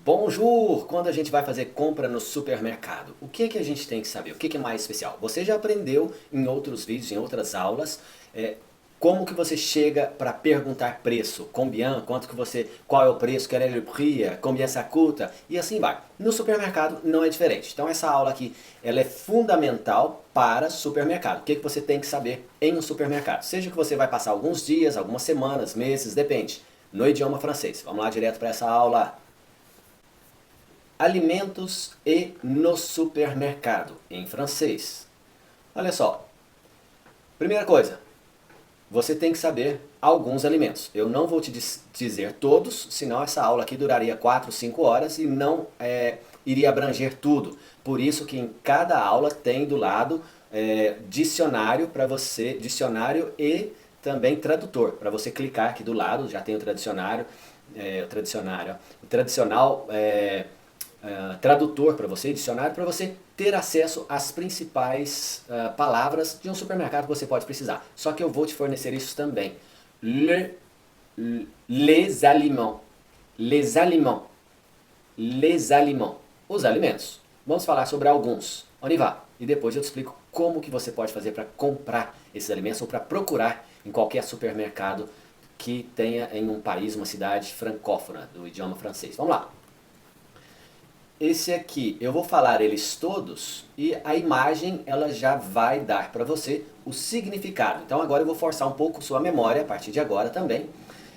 Bonjour! Quando a gente vai fazer compra no supermercado, o que a gente tem que saber? O que é mais especial? Você já aprendeu em outros vídeos, em outras aulas, como que você chega para perguntar preço, combien, qual é o preço, qual é o prix, combien ça coûte, e assim vai. No supermercado não é diferente. Então essa aula aqui, ela é fundamental para supermercado. O que você tem que saber em um supermercado? Seja que você vai passar alguns dias, algumas semanas, meses, depende, no idioma francês. Vamos lá direto para essa aula. Alimentos e no supermercado, em francês. Olha só, primeira coisa, você tem que saber alguns alimentos. Eu não vou te dizer todos, senão essa aula aqui duraria 4, 5 horas e não iria abranger tudo. Por isso que em cada aula tem do lado dicionário para você, dicionário e também tradutor, para você clicar aqui do lado, já tem o tradicionário, o tradicional tradutor para você, dicionário, para você ter acesso às principais palavras de um supermercado que você pode precisar. Só que eu vou te fornecer isso também. Les aliments. Les aliments. Les aliments. Os alimentos. Vamos falar sobre alguns. On y va. E depois eu te explico como que você pode fazer para comprar esses alimentos ou para procurar em qualquer supermercado que tenha em um país, uma cidade francófona, do idioma francês. Vamos lá. Esse aqui, eu vou falar eles todos e a imagem ela já vai dar para você o significado. Então agora eu vou forçar um pouco sua memória, a partir de agora também,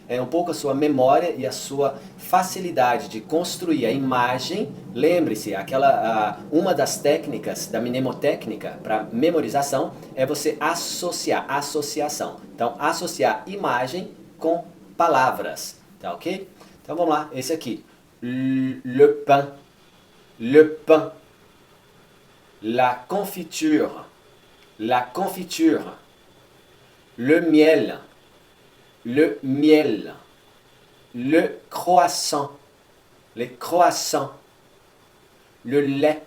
um pouco a sua memória e a sua facilidade de construir a imagem. Lembre-se, uma das técnicas da mnemotécnica para memorização é você associar, associação. Então associar imagem com palavras, tá ok? Então vamos lá, esse aqui, le pain. Le pain, la confiture, le miel, le croissant, les croissants, le lait,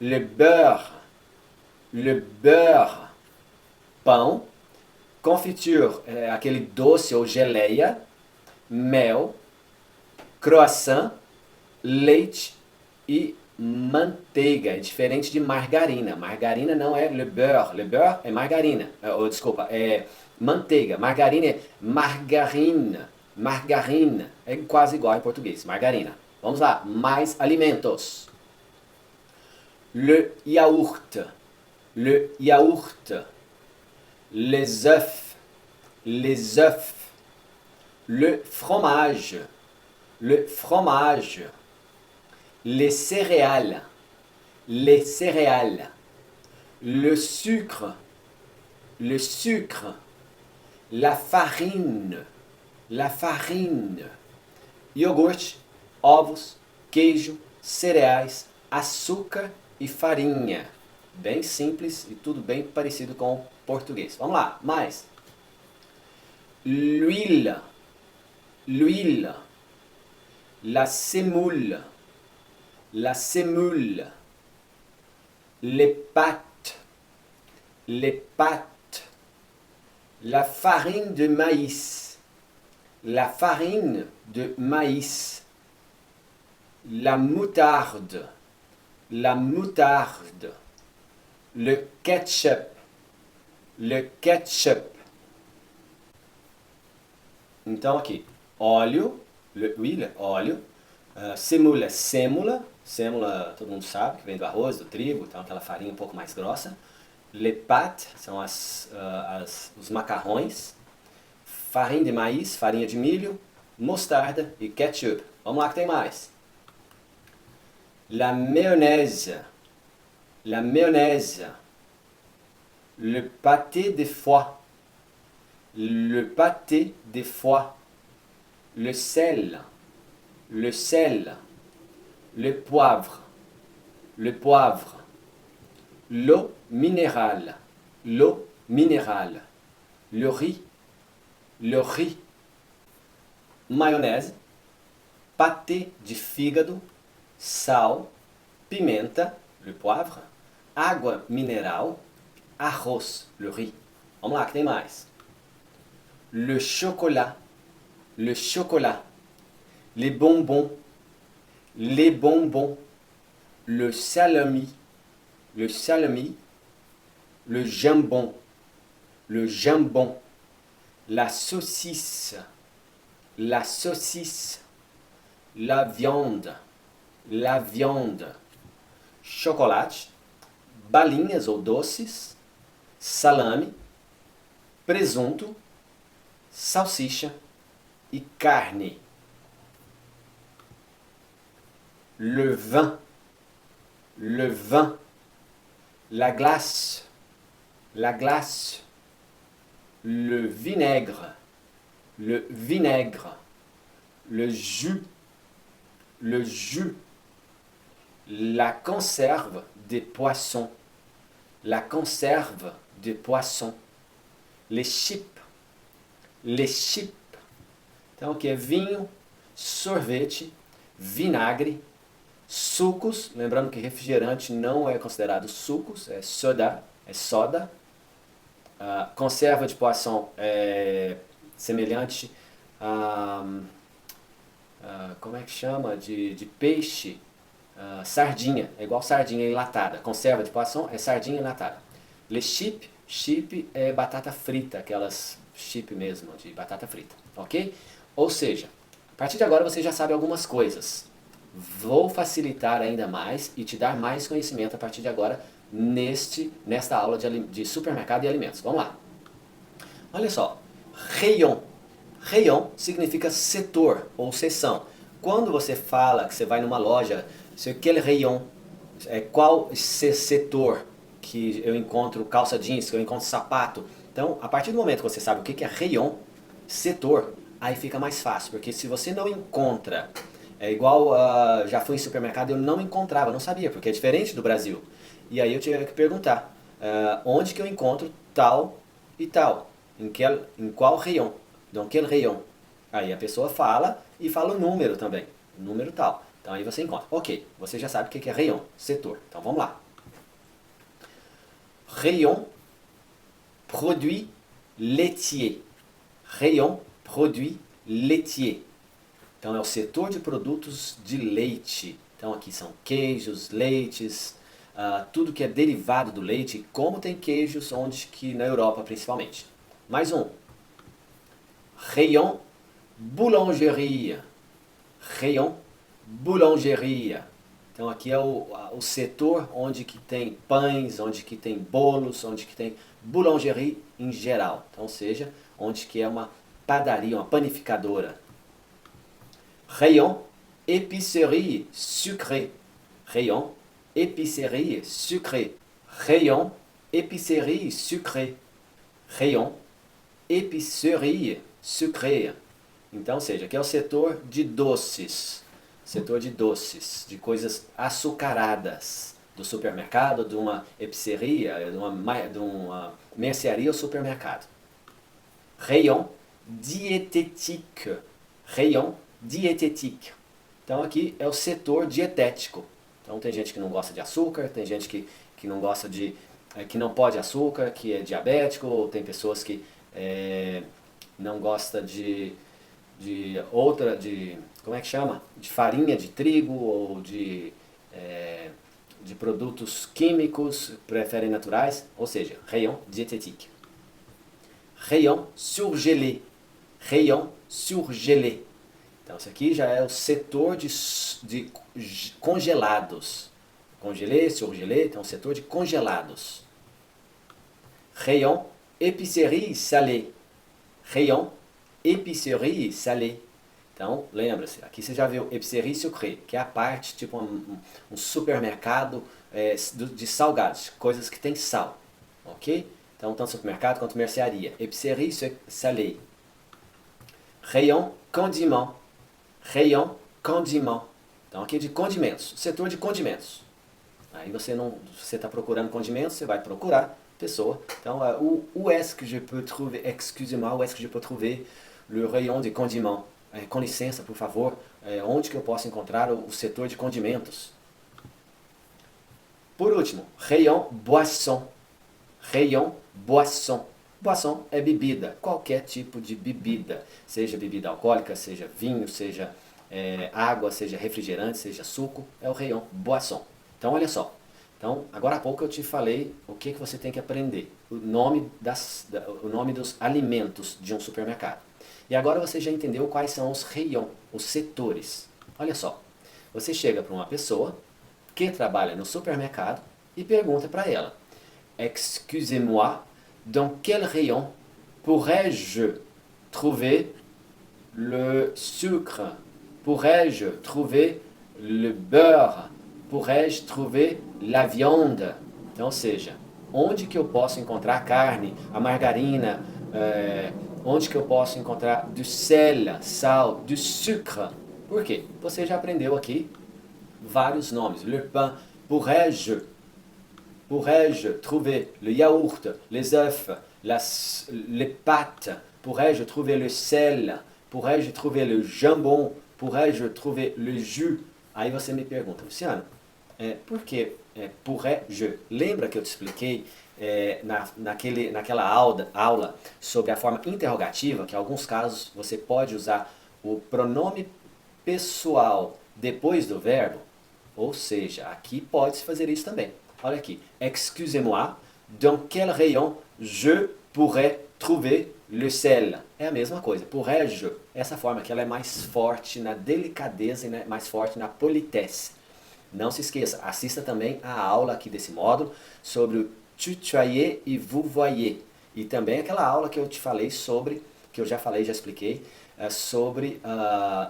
le beurre, pão, confiture, aquele doce ou geleia, mel, croissant, leite e manteiga. É diferente de margarina. Margarina não é le beurre. Le beurre é margarina. Desculpa, é manteiga. Margarina é margarine. Margarina. É quase igual em português. Margarina. Vamos lá. Mais alimentos. Le yaourt. Le yaourt. Les œufs. Les œufs. Le fromage. Le fromage, les céréales, le sucre, la farine, iogurte, ovos, queijo, cereais, açúcar e farinha. Bem simples e tudo bem parecido com o português. Vamos lá, mais. L'huile, la semoule, les pâtes, la farine de maïs, la moutarde, le ketchup, Então aqui, óleo, huile, óleo, semoule, sêmola, todo mundo sabe, que vem do arroz, do trigo, então aquela farinha um pouco mais grossa. Les pâtes, são os macarrões. Farinha de maíz, farinha de milho, mostarda e ketchup. Vamos lá que tem mais. La mayonnaise, le pâté de foie, le sel, le poivre, l'eau minérale, le riz, maionese, pâté de fígado, sal, pimenta, le poivre, água mineral, arroz, le riz. Vamos lá, que tem mais. Le chocolat, les bonbons, les bonbons, le salami, le salami, le jambon, le jambon, la saucisse, la saucisse, la viande, chocolate, balinhas ou doces, salame, presunto, salsicha e carne. Le vin, la glace, le vinaigre, le jus, la conserve des poissons, les chips. Então aqui é vinho, sorvete, vinagre, sucos, lembrando que refrigerante não é considerado sucos, é soda. Conserva de poisson é semelhante a, como é que chama? De peixe, sardinha, é igual sardinha enlatada. Conserva de poisson é sardinha enlatada. Les chips, chip é batata frita, aquelas chip mesmo, de batata frita, ok? Ou seja, a partir de agora você já sabe algumas coisas. Vou facilitar ainda mais e te dar mais conhecimento a partir de agora nesta aula de supermercado e alimentos. Vamos lá. Olha só, rayon. Rayon significa setor ou seção. Quando você fala que você vai numa loja, quel rayon, qual setor que eu encontro calça jeans, que eu encontro sapato. Então, a partir do momento que você sabe o que é rayon, setor, aí fica mais fácil, porque se você não encontra, é igual, já fui em supermercado e eu não encontrava, não sabia, porque é diferente do Brasil. E aí eu tinha que perguntar, onde que eu encontro tal e tal? Em qual rayon? Dans quel rayon? Aí a pessoa fala e fala o número também, número tal. Então aí você encontra. Ok, você já sabe o que é rayon, setor. Então vamos lá. Rayon, produit laitier. Rayon, produit laitier. Então é o setor de produtos de leite. Então aqui são queijos, leites, tudo que é derivado do leite, como tem queijos onde que na Europa principalmente. Mais um. Rayon, boulangerie. Rayon, boulangerie. Então aqui é o setor onde que tem pães, onde que tem bolos, onde que tem boulangerie em geral. Então, ou seja, onde que é uma padaria, uma panificadora. Rayon, épicerie sucrée. Rayon, épicerie sucrée. Rayon, épicerie sucrée. Rayon, épicerie sucrée. Então, ou seja, aqui é o setor de doces. Setor de doces, de coisas açucaradas. Do supermercado, de uma épiceria, de uma mercearia ou supermercado. Rayon diététique. Rayon diététique. Então aqui é o setor dietético. Então tem gente que não gosta de açúcar, tem gente que não gosta que não pode açúcar, que é diabético, ou tem pessoas que não gostam como é que chama? De farinha de trigo ou de produtos químicos, preferem naturais, ou seja, rayon diététique. Rayon surgelé. Rayon surgelé. Então, isso aqui já é o setor de congelados. Congelé, surgelé, então, setor de congelados. Rayon épicerie salée. Rayon épicerie salée. Então, lembra-se, aqui você já viu épicerie sucrée, que é a parte, tipo um supermercado de salgados, coisas que tem sal, ok? Então, tanto supermercado quanto mercearia. Épicerie salée. Rayon condiment. Rayon condiment. Então, aqui é de condimentos, setor de condimentos. Aí você está procurando condimentos, você vai procurar pessoa. Então, où est-ce que je peux trouver, excusez-moi, où est-ce que je peux trouver le rayon de condiments? Com licença, por favor, onde que eu posso encontrar o setor de condimentos? Por último, rayon boisson. Rayon boisson. Boisson é bebida, qualquer tipo de bebida, seja bebida alcoólica, seja vinho, seja água, seja refrigerante, seja suco, é o rayon boisson. Então olha só, então agora há pouco eu te falei o que você tem que aprender, o nome dos alimentos de um supermercado. E agora você já entendeu quais são os rayons, os setores. Olha só, você chega para uma pessoa que trabalha no supermercado e pergunta para ela: Excusez-moi, dans quel rayon pourrais-je trouver le sucre? Pourrais-je trouver le beurre? Pourrais-je trouver la viande? Então, ou seja, onde que eu posso encontrar a carne, a margarina, onde que eu posso encontrar do sel, sal, do sucre? Por quê? Você já aprendeu aqui vários nomes. Le pain, pourrais-je trouver le yaourt, les œufs, les pâtes? Pourrais-je trouver le sel? Pourrais-je trouver le jambon? Pourrais-je trouver le jus? Aí você me pergunta, Luciano, por que pourrais-je? Lembra que eu te expliquei naquela aula sobre a forma interrogativa, que em alguns casos você pode usar o pronome pessoal depois do verbo? Ou seja, aqui pode-se fazer isso também. Olha aqui. Excusez-moi, dans quel rayon je pourrais trouver le sel? É a mesma coisa. Pourrais-je? Essa forma que ela é mais forte na delicadeza e mais forte na politesse. Não se esqueça, assista também a aula aqui desse módulo sobre o tutoyer e vouvoyer. E também aquela aula que eu te falei sobre, que eu já falei, já expliquei, sobre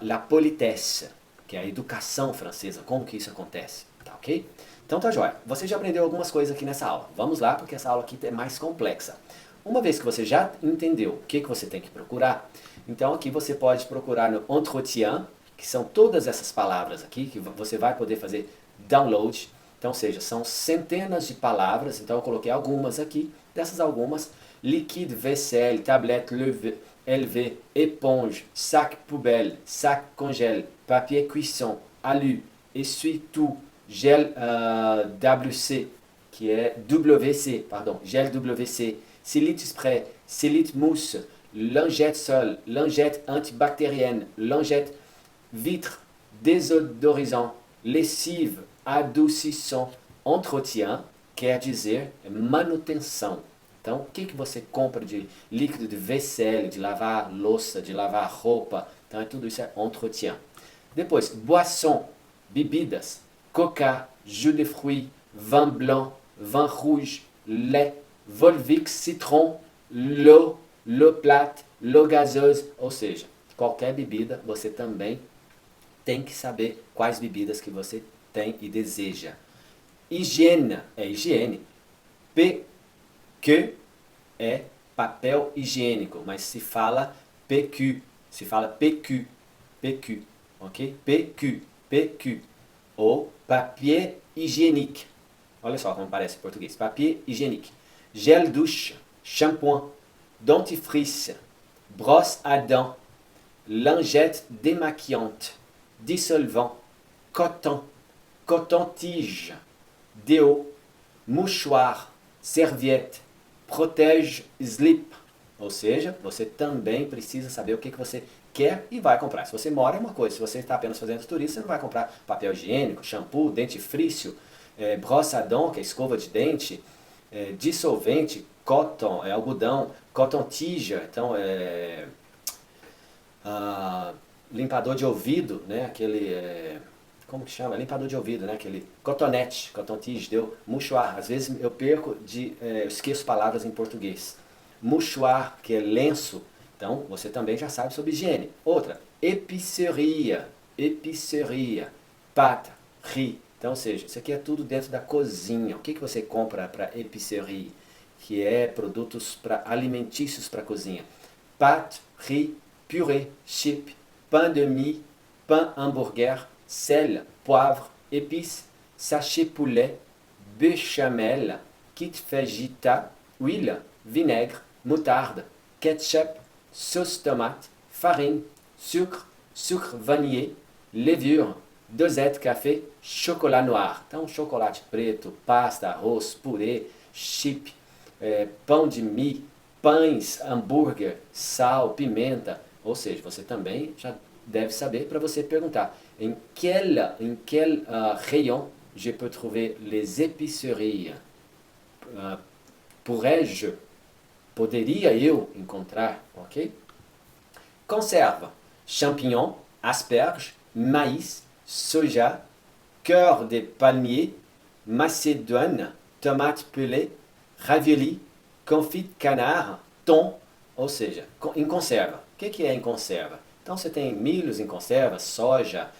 la politesse, que é a educação francesa, como que isso acontece, tá ok? Então tá jóia, você já aprendeu algumas coisas aqui nessa aula. Vamos lá, porque essa aula aqui é mais complexa. Uma vez que você já entendeu o que você tem que procurar, então aqui você pode procurar no entretien, que são todas essas palavras aqui, que você vai poder fazer download. Então, ou seja, são centenas de palavras, então eu coloquei algumas aqui, dessas algumas: liquide, vaisselle, tablette, LV, éponge, sac poubelle, sac congèle, papier cuisson, alu, essuie-tout, gel WC, que é WC, pardon, gel WC, Célite spray, Célite mousse, lingette sol, lingette antibactérienne, lingette vitre, désodorisant, lessive, adoucissant, entretien, quer dizer manutenção. Então, o que você compra de líquido de vaisselle, de lavar louça, de lavar roupa? Então, tudo isso é entretien. Depois, boisson, bebidas, coca, jus de fruits, vin blanc, vin rouge, lait, Volvic, citron, l'eau plate, l'eau gazeuse, ou seja, qualquer bebida você também tem que saber quais bebidas que você tem e deseja. Higiene é higiene. PQ é papel higiênico, mas se fala PQ, se fala PQ, PQ, ok? PQ, PQ, ou papier higiénique. Olha só como parece em português. Papier higiénique. Gel douche, shampoing, dentifrice, brosse à dents, lingette démaquillante, dissolvant, coton, coton-tige, déo, mouchoir, serviette, protège slip. Ou seja, você também precisa saber o que você quer e vai comprar. Se você mora é uma coisa, se você está apenas fazendo turismo, você não vai comprar papel higiênico, shampoo, dentifrício, brosse à dents, que é escova de dente, dissolvente, cotton, algodão, coton-tige, então limpador de ouvido, né? Aquele, como que chama? Limpador de ouvido, né? Aquele cotonete, coton-tige, deu mouchoir. Às vezes eu perco eu esqueço palavras em português. Mouchoir, que é lenço, então você também já sabe sobre higiene. Outra, épicerie, pâtisserie. Então, ou seja, isso aqui é tudo dentro da cozinha. O que você compra para épicerie? Que é produtos alimentícios para a cozinha. Pâte, riz, purée, chip, pain de mie, pain hambúrguer, sel, poivre, épices, sachet poulet, béchamel, kit fajita, huile, vinaigre, moutarde, ketchup, sauce tomate, farine, sucre vanillé, levure, dosette café, chocolat noir. Então, chocolate preto, pasta, arroz, purê, chip, pão de mie, pães, hambúrguer, sal, pimenta. Ou seja, você também já deve saber para você perguntar em quel rayon je peux trouver les épiceries. Pourrais-je? Poderia eu encontrar, ok? Conserva. Champignon, asperges, maïs, soja, cœur de palmier, macédoine, tomate pelée, ravioli, confit de canard, thon, ou seja, em conserva. O que é em conserva? Então você tem milhos em conserva, soja,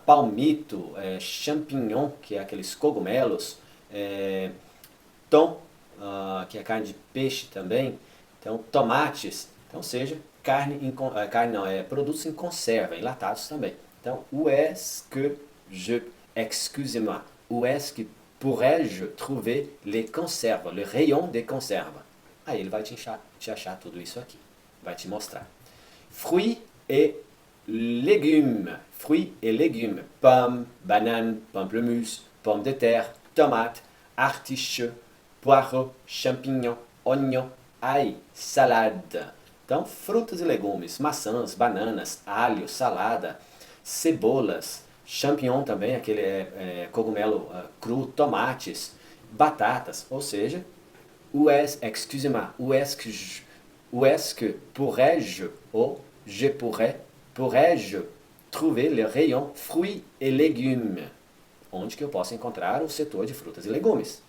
palmito, champignon, que é aqueles cogumelos, thon, que é carne de peixe também, então tomates, então seja produtos em conserva, enlatados também. Então, où est-ce que excusez-moi, où est-ce que pourrais-je trouver les conserves, le rayon des conserves? Aí ele vai te achar tudo isso aqui, vai te mostrar. Fruits et légumes, pommes, bananes, pamplemousse, pommes de terre, tomates, artichauts, poireaux, champignons, oignons, ail, salade. Então, frutas e legumes, maçãs, bananas, alho, salada, cebolas, champignon também, aquele cogumelo cru, tomates, batatas, ou seja, excusez-moi, où est-ce que pourrais-je, ou pourrais-je trouver le rayon fruits et légumes? Onde que eu posso encontrar o setor de frutas e legumes?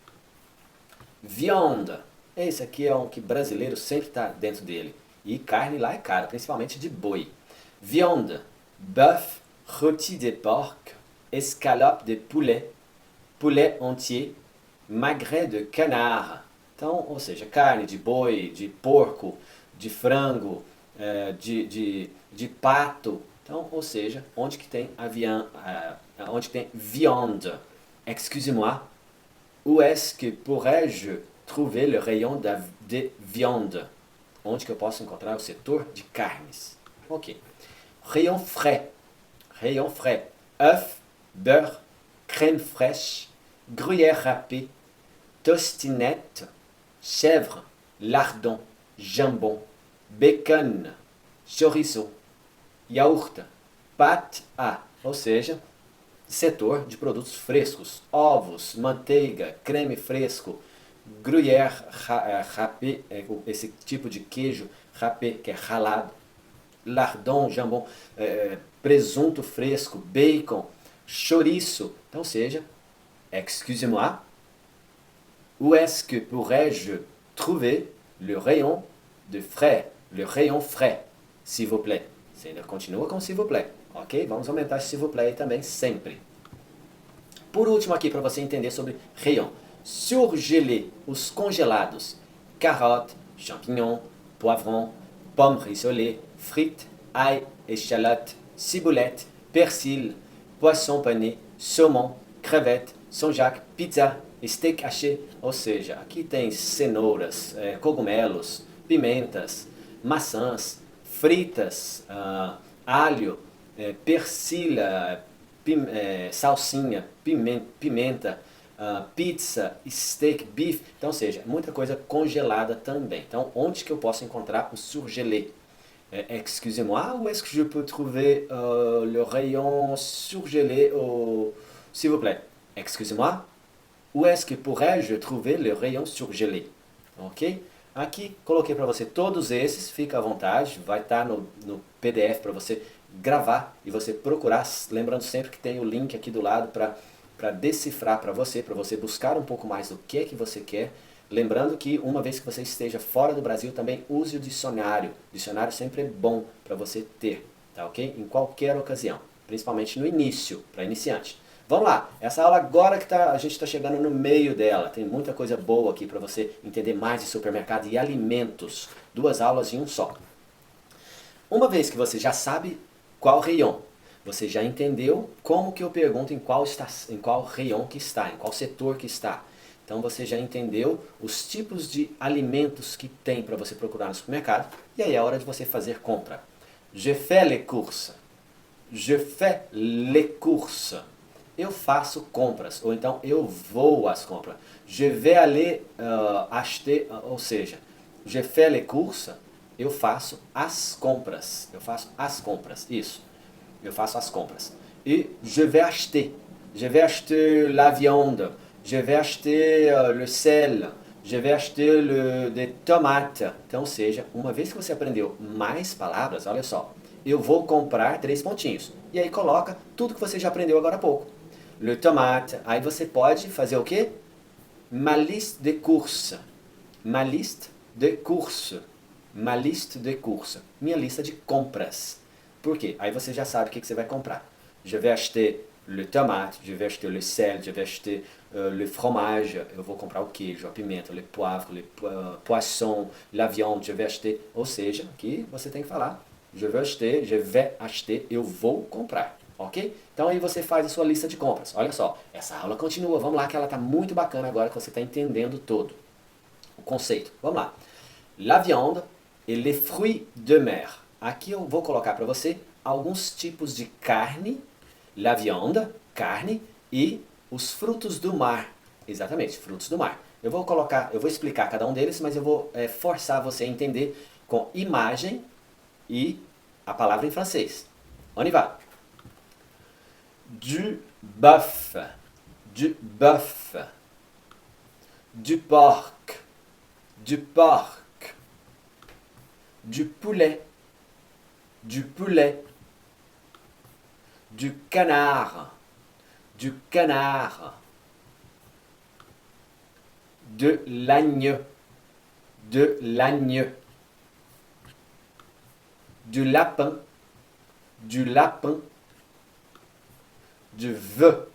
Viande. Esse aqui é um que brasileiro sempre está dentro dele. E carne lá é cara, principalmente de boi. Viande, bœuf, rôti de porc, escalope de poulet, poulet entier, magret de canard. Então, ou seja, carne de boi, de porco, de frango, de pato. Então, ou seja, onde que tem viande? Excusez-moi, où est-ce que pourrais-je trouver le rayon de viande? Onde que eu posso encontrar o setor de carnes? Ok. Rayon frais. Œufs, beurre, crème fraîche, gruyère râpée, tostinette, chèvre, lardon, jambon, bacon, chorizo, yaourt, pâte à, ou seja, setor de produtos frescos, ovos, manteiga, creme fresco, gruyère râpé, esse tipo de queijo râpé, que é ralado, lardon, jambon, presunto fresco, bacon, chouriço. Então seja, excusez-moi, où est-ce que pourrais-je trouver le rayon de frais, le rayon frais, s'il vous plaît. Você ainda continua com s'il vous plaît, ok? Vamos aumentar esse s'il vous plaît também sempre. Por último aqui, para você entender sobre rayon. Surgelé, os congelados, carottes, champignons, poivrons, pommes rissolées, frites, ail, échalote, ciboulette, persil, poisson pané, saumon, crevette, São Jacques, pizza, steak haché, ou seja, aqui tem cenouras, cogumelos, pimentas, maçãs, fritas, alho, persil, salsinha, pimenta, pizza, steak, beef, então, ou seja, muita coisa congelada também. Então, onde que eu posso encontrar o surgelé? Excusez-moi, où est-ce que je peux trouver le rayon surgelé, s'il vous plaît? Excusez-moi, où est-ce que pourrais-je trouver le rayon surgelé? Ok? Aqui coloquei para você todos esses, fica à vontade, vai estar no PDF para você gravar e você procurar, lembrando sempre que tem o link aqui do lado para decifrar para você buscar um pouco mais do que você quer. Lembrando que uma vez que você esteja fora do Brasil, também use o dicionário. O dicionário sempre é bom para você ter, tá ok? Em qualquer ocasião, principalmente no início, para iniciante. Vamos lá, essa aula agora que a gente está chegando no meio dela, tem muita coisa boa aqui para você entender mais de supermercado e alimentos. 2 aulas em um só. Uma vez que você já sabe qual rayon, você já entendeu como que eu pergunto em qual rayon que está, em qual setor que está. Então você já entendeu os tipos de alimentos que tem para você procurar no supermercado. E aí é hora de você fazer compra. Je fais les courses. Je fais les courses. Eu faço compras. Ou então eu vou às compras. Je vais aller acheter. Ou seja, je fais les courses. Eu faço as compras. Eu faço as compras. Isso. eu faço as compras. E je vais acheter. Je vais acheter la viande. Je vais acheter le sel. Je vais acheter des tomates. Então, ou seja, uma vez que você aprendeu mais palavras, olha só, eu vou comprar 3 pontinhos. E aí coloca tudo que você já aprendeu agora há pouco. Le tomate. Aí você pode fazer o quê? Ma liste de courses. Ma liste de courses. Ma liste de courses. Minha lista de compras. Por quê? Aí você já sabe o que você vai comprar. Je vais acheter le tomate, je vais acheter le sel, je vais acheter le fromage, eu vou comprar o queijo, a pimenta, le poivre, le poisson, la viande, je vais acheter. Ou seja, aqui você tem que falar je vais acheter, eu vou comprar, ok? Então aí você faz a sua lista de compras. Olha só, essa aula continua, vamos lá que ela está muito bacana agora que você está entendendo todo o conceito. Vamos lá. La viande et les fruits de mer. Aqui eu vou colocar para você alguns tipos de carne, la viande, carne, e os frutos do mar. Exatamente, frutos do mar. Eu vou explicar cada um deles, mas eu vou forçar você a entender com imagem e a palavra em francês. On y va. Du bœuf, du bœuf, du porc, du porc, du poulet, du poulet, du canard, du canard, de l'agneau, de l'agneau, du lapin, du lapin, du veau,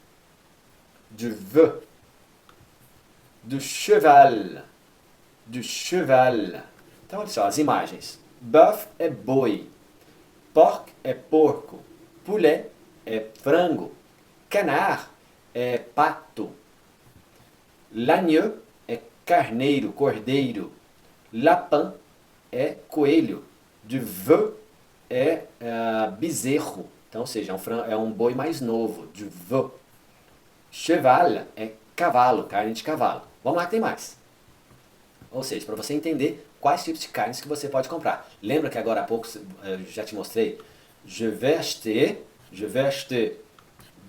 du veau, du cheval, du cheval. Então, olha só as imagens. Bœuf é boi, porc é porco, poulet é frango, canard é pato, l'agneau é carneiro, cordeiro, lapin é coelho, du veau é bezerro, então, ou seja, é um boi mais novo, du veau. Cheval é cavalo, carne de cavalo. Vamos lá que tem mais. Ou seja, para você entender quais tipos de carnes que você pode comprar. Lembra que agora há pouco eu já te mostrei? Je vais acheter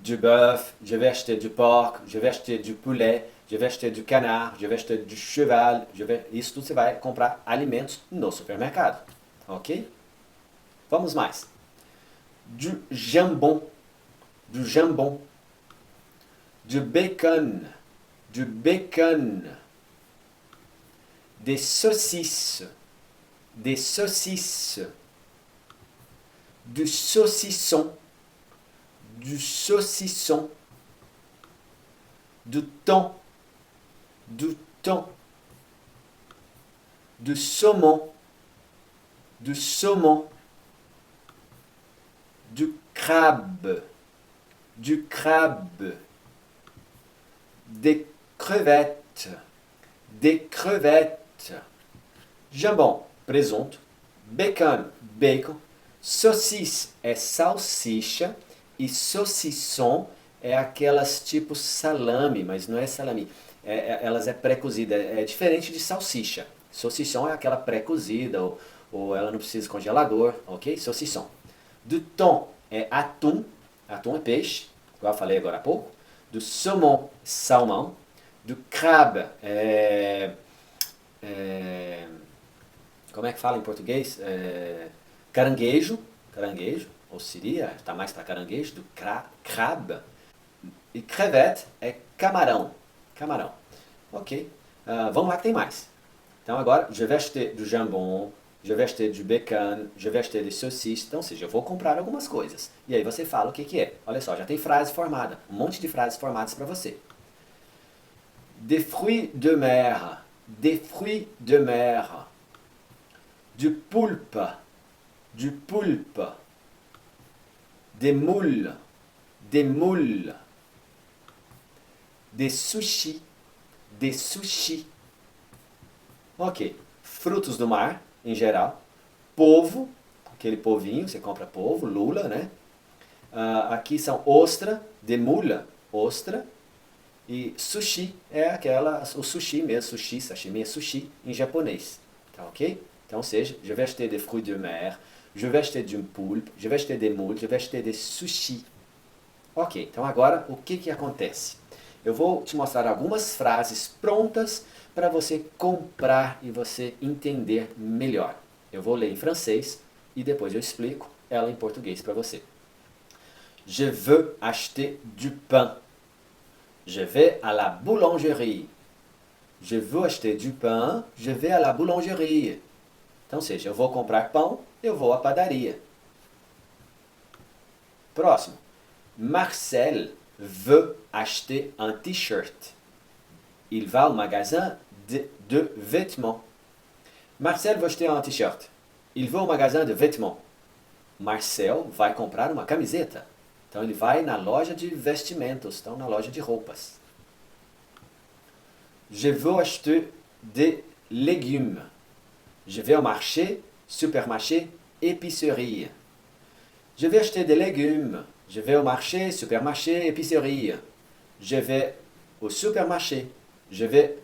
du bœuf, je vais acheter du porc, je vais acheter du poulet, je vais acheter du canard, je vais acheter du cheval. Isso tudo você vai comprar alimentos no supermercado. Ok? Vamos mais. Du jambon, du jambon, du bacon, du bacon, des saucisses, des saucisses, du saucisson, du saucisson, du thon, du thon, du saumon, du saumon, du crabe, du crabe, des crevettes, des crevettes, jambon, presunto, bacon, bacon, saucisse é salsicha e saucisson é aquelas tipo salame, mas não é salame, elas é pré-cozida, é diferente de salsicha. Saucisson é aquela pré-cozida ou ela não precisa de congelador, ok? Saucisson. Do thon é atum, atum é peixe, igual eu falei agora há pouco. Do saumon, salmão. Do crabe como é que fala em português? Caranguejo, caranguejo, ou seria, está mais para caranguejo, do crabe. E crevette é camarão, camarão. Ok, vamos lá que tem mais. Então agora, je vais acheter du jambon, je vais acheter du bacon, je vais acheter des saucisses. Então, ou seja, eu vou comprar algumas coisas. E aí você fala o que é. Olha só, já tem frase formada, um monte de frases formadas para você. Des fruits de mer, des fruits de mer, du poulpe, du poulpe, des moules, des moules, des sushis, des sushis. Ok, frutos do mar, em geral, polvo, aquele polvinho, você compra polvo, lula, né? Aqui são ostra, de mula, ostra, e sushi é o sushi mesmo, sushi, sashimi é sushi em japonês, tá ok? Então, ou seja, je vais acheter des fruits de mer, Je vais acheter du poulpe, je vais acheter des moules, je vais acheter des sushi. Ok, então agora o que acontece? Eu vou te mostrar algumas frases prontas para você comprar e você entender melhor. Eu vou ler em francês e depois eu explico ela em português para você. Je veux acheter du pain. Je vais à la boulangerie. Je veux acheter du pain, je vais à la boulangerie. Então, seja, eu vou comprar pão, eu vou à padaria. Próximo. Marcel veut acheter un t-shirt. Il va au magasin de vêtements. Marcel veut acheter un t-shirt. Il va au magasin de vêtements. Marcel vai comprar uma camiseta. Então ele vai na loja de vestimentos, então na loja de roupas. Je veux acheter des légumes. Je vais au marché, supermarché, épicerie. Je vais acheter des légumes. Je vais au marché, supermarché, épicerie. Je vais au supermarché. Je vais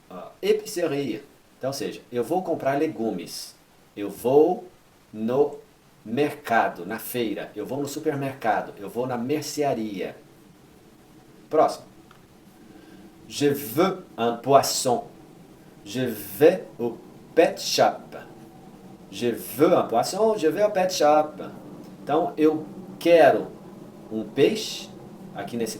à épicerie. Então, ou seja, eu vou comprar legumes. Eu vou no mercado, na feira. Eu vou no supermercado. Eu vou na mercearia. Próximo. Je veux un poisson. Je vais au pet shop. Je veux un poisson, je vais au pet shop. Então, eu quero um peixe. Aqui nesse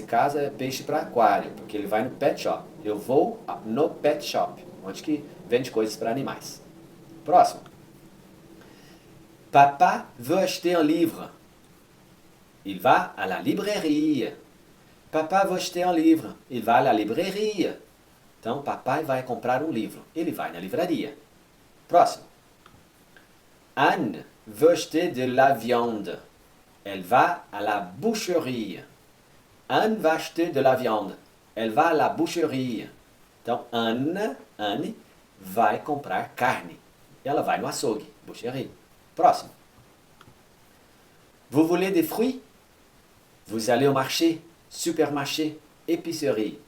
caso é peixe para aquário, porque ele vai no pet shop. Eu vou no pet shop, onde que vende coisas para animais. Próximo. Papa veut acheter un livre. Il va à la librairie. Papa veut acheter un livre. Il va à la librairie. Então, papai vai comprar um livro. Ele vai na livraria. Próximo. Anne veut acheter de la viande. Elle va à la boucherie. Anne va acheter de la viande. Elle va à la boucherie. Então, Anne vai comprar carne. Ela vai no açougue, boucherie. Próximo. Vous voulez des fruits? Vous allez au marché, supermarché, épicerie.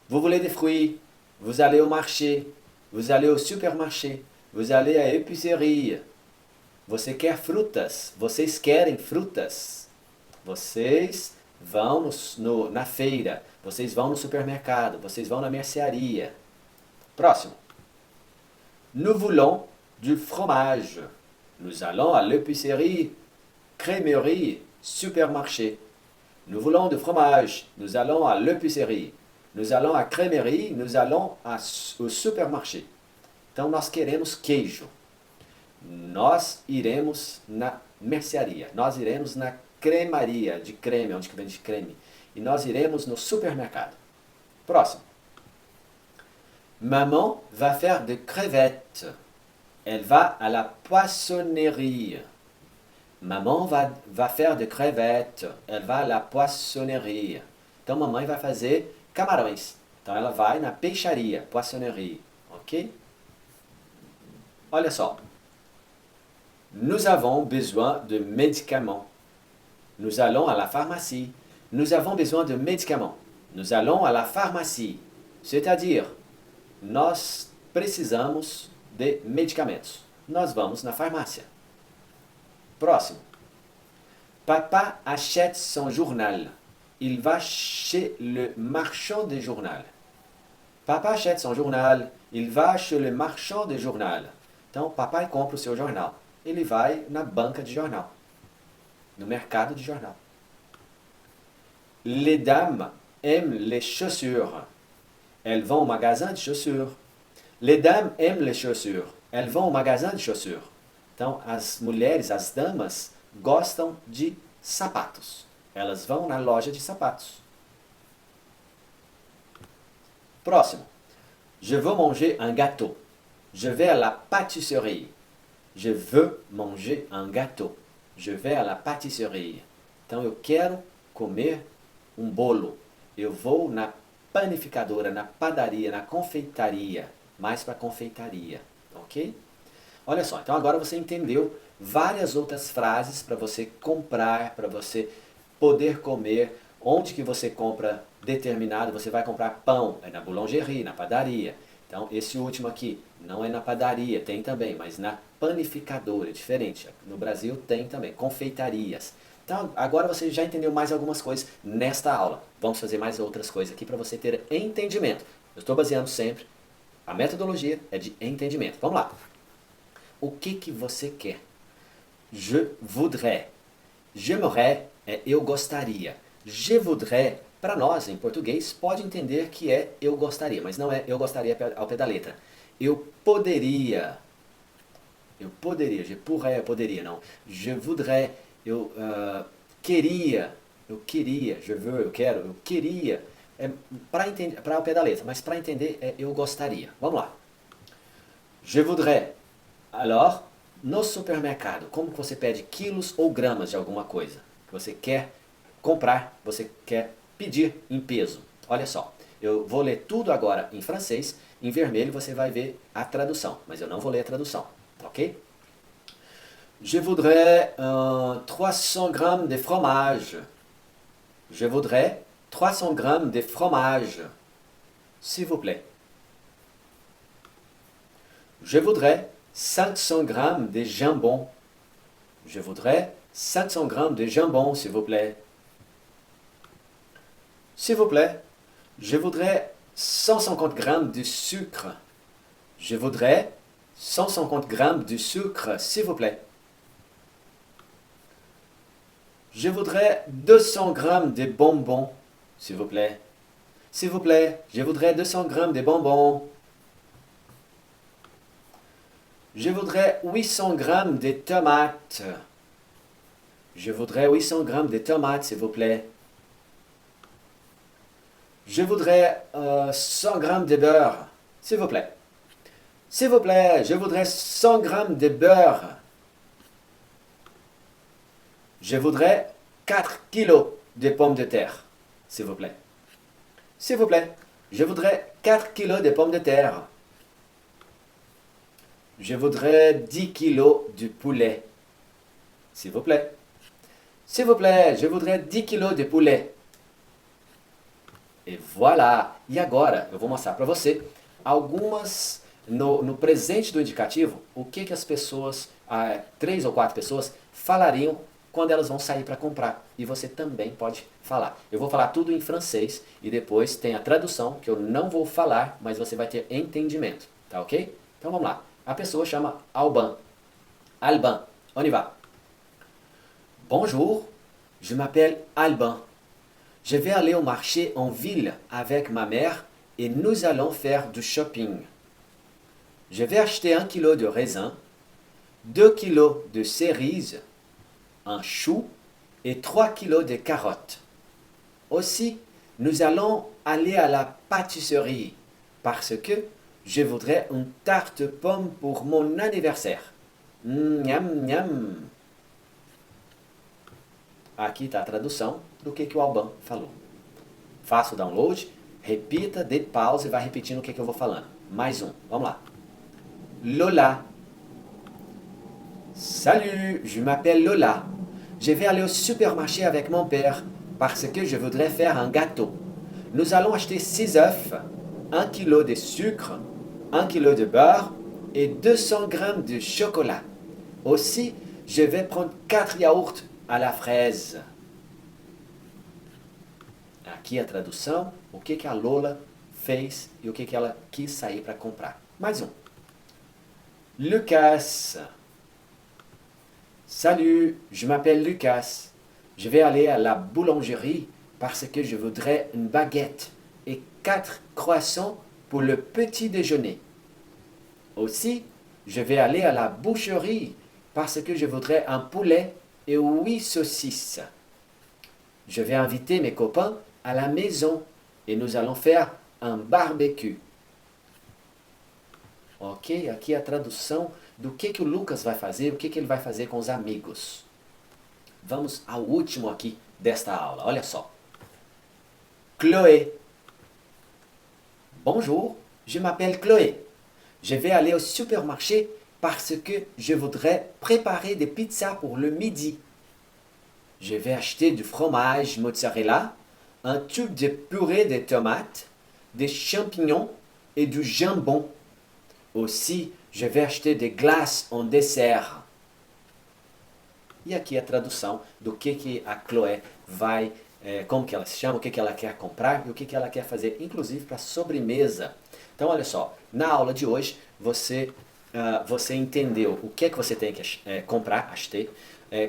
Vous voulez des fruits? Vous allez au marché, vous allez au supermarché, vous allez à épicerie. Você quer frutas? Vocês querem frutas? Vocês vão na feira, vocês vão no supermercado, vocês vão na mercearia. Próximo. Nous voulons du fromage. Nous allons à l'épicerie, crèmerie, supermarché. Nous voulons du fromage. Nous allons à l'épicerie. Nous allons à crèmerie. Nous allons au supermarché. Então, nós queremos queijo. Nós iremos na mercearia. Nós iremos na cremaria de creme, onde que vende creme. E nós iremos no supermercado. Próximo. Maman va faire de crevettes. Elle va à la poissonnerie. Maman va faire de crevettes. Elle va à la poissonnerie. Então, mamãe vai fazer camarões. Então, ela vai na peixaria, poissonnerie. Ok? Olha só. Nous avons besoin de médicaments. Nous allons à la pharmacie. Nous avons besoin de médicaments. Nous allons à la pharmacie. C'est-à-dire, nós precisamos de medicamentos. Nós vamos na farmácia. Próximo. Papa achète son journal. Il va chez le marchand de journal. Papa achète son journal. Il va chez le marchand de journal. Então, papai compra o seu jornal. Ele vai na banca de jornal. No mercado de jornal. Les dames aiment les chaussures. Elles vont au magasin de chaussures. Les dames aiment les chaussures. Elles vont au magasin de chaussures. Então, as mulheres, as damas, gostam de sapatos. Elas vão na loja de sapatos. Próximo. Je veux manger un gâteau. Je vais à la pâtisserie. Je veux manger un gâteau. Je vais à la pâtisserie. Então, eu quero comer um bolo. Eu vou na panificadora, na padaria, na confeitaria. Mais para confeitaria. Ok? Olha só, então agora você entendeu várias outras frases para você comprar, para você poder comer. Onde que você compra determinado, você vai comprar pão, é na boulangerie, na padaria. Então, esse último aqui não é na padaria, tem também, mas na panificadora, é diferente. No Brasil tem também, confeitarias. Então, agora você já entendeu mais algumas coisas nesta aula. Vamos fazer mais outras coisas aqui para você ter entendimento. Eu estou baseando sempre, a metodologia é de entendimento. Vamos lá. O que você quer? Je voudrais. J'aimerais é eu gostaria. Je voudrais, para nós em português, pode entender que é eu gostaria, mas não é eu gostaria ao pé da letra. Eu poderia. Je pourrais, eu poderia, não. Je voudrais, queria. Eu queria, je veux, eu quero, eu queria. É para o pé da letra, mas para entender é eu gostaria. Vamos lá. Je voudrais. Alors, no supermercado, como que você pede quilos ou gramas de alguma coisa que você quer comprar, você quer pedir em peso? Olha só, eu vou ler tudo agora em francês, em vermelho você vai ver a tradução, mas eu não vou ler a tradução, ok? Je voudrais 300 grammes de fromage. Je voudrais 300 grammes de fromage, s'il vous plaît. Je voudrais 500 grammes de jambon. Je voudrais 500 grammes de jambon, s'il vous plaît. S'il vous plaît, je voudrais 150 grammes de sucre. Je voudrais 150 grammes de sucre, s'il vous plaît. Je voudrais 200 grammes de bonbons, s'il vous plaît. S'il vous plaît, je voudrais 200 grammes de bonbons. Je voudrais 800 grammes de tomates. Je voudrais 800 grammes de tomates, s'il vous plaît. Je voudrais 100 grammes de beurre, s'il vous plaît. S'il vous plaît, je voudrais 100 grammes de beurre. Je voudrais 4 kilos de pommes de terre, s'il vous plaît. S'il vous plaît, je voudrais 4 kilos de pommes de terre. Je voudrais 10 kilos de poulet, s'il vous plaît. S'il vous plaît, je voudrais 10 kilos de poulet. E voilà! E agora eu vou mostrar para você algumas, no presente do indicativo, o que as pessoas, 3 ou 4 pessoas, falariam quando elas vão sair para comprar. E você também pode falar. Eu vou falar tudo em francês e depois tem a tradução que eu não vou falar, mas você vai ter entendimento. Tá ok? Então vamos lá. A pessoa chama Alban. Alban. On y va. Bonjour, je m'appelle Alban. Je vais aller au marché en ville avec ma mère et nous allons faire du shopping. Je vais acheter 1 kilo de raisin, 2 kilos de cerises, un chou et 3 kilos de carottes. Aussi, nous allons aller à la pâtisserie parce que je voudrais une tarte pomme pour mon anniversaire. Nham, nham. Aqui está a tradução do que o Alban falou. Faça o download, repita, dê pausa e vai repetindo o que eu vou falando. Mais um, vamos lá. Lola. Salut, je m'appelle Lola. Je vais aller au supermarché avec mon père parce que je voudrais faire un gâteau. Nous allons acheter 6 œufs, 1 kilo de sucre, 1 kilo de beurre et 200 grammes de chocolat. Aussi, je vais prendre 4 yaourts à la fraise. Aqui a tradução, o que a Lola fez e o que ela quis sair para comprar. Mais um. Lucas. Salut, je m'appelle Lucas. Je vais aller à la boulangerie parce que je voudrais une baguette et 4 croissants pour le petit déjeuner. Aussi, je vais aller à la boucherie parce que je voudrais un poulet et 8 saucisses. Je vais inviter mes copains à la maison et nous allons faire un barbecue. Ok? Aqui a tradução do que o Lucas vai fazer, o que ele vai fazer com os amigos. Vamos ao último aqui desta aula. Olha só. Chloé. Bonjour, je m'appelle Chloé. Je vais aller au supermarché parce que je voudrais préparer des pizzas pour le midi. Je vais acheter du fromage mozzarella, un tube de purée de tomates, des champignons, et du jambon. Aussi, je vais acheter des glaces en dessert. E aqui a tradução do que a Chloé vai, como que ela se chama, o que ela quer comprar e o que ela quer fazer, inclusive para sobremesa. Então, olha só, na aula de hoje você entendeu o que você tem que comprar, acheter,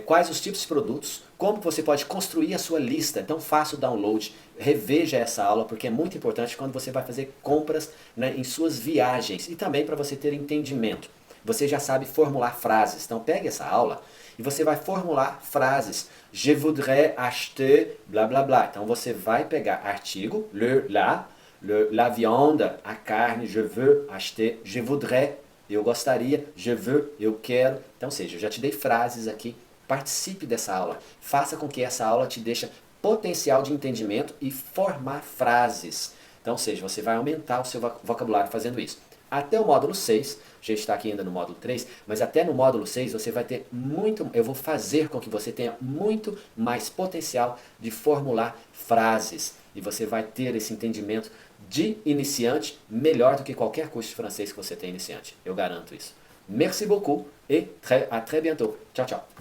quais os tipos de produtos, como você pode construir a sua lista. Então faça o download, reveja essa aula, porque é muito importante quando você vai fazer compras, né, em suas viagens e também para você ter entendimento. Você já sabe formular frases, então pegue essa aula e você vai formular frases. Je voudrais acheter, blá blá blá. Então você vai pegar artigo, la viande, a carne, je veux acheter, je voudrais, eu gostaria, je veux, eu quero. Então, ou seja, eu já te dei frases aqui. Participe dessa aula. Faça com que essa aula te deixe potencial de entendimento e formar frases. Então, ou seja, você vai aumentar o seu vocabulário fazendo isso. Até o módulo 6, a gente está aqui ainda no módulo 3, mas até no módulo 6 você vai ter eu vou fazer com que você tenha muito mais potencial de formular frases. E você vai ter esse entendimento de iniciante melhor do que qualquer curso de francês que você tem iniciante. Eu garanto isso. Merci beaucoup et à très bientôt. Tchau, tchau.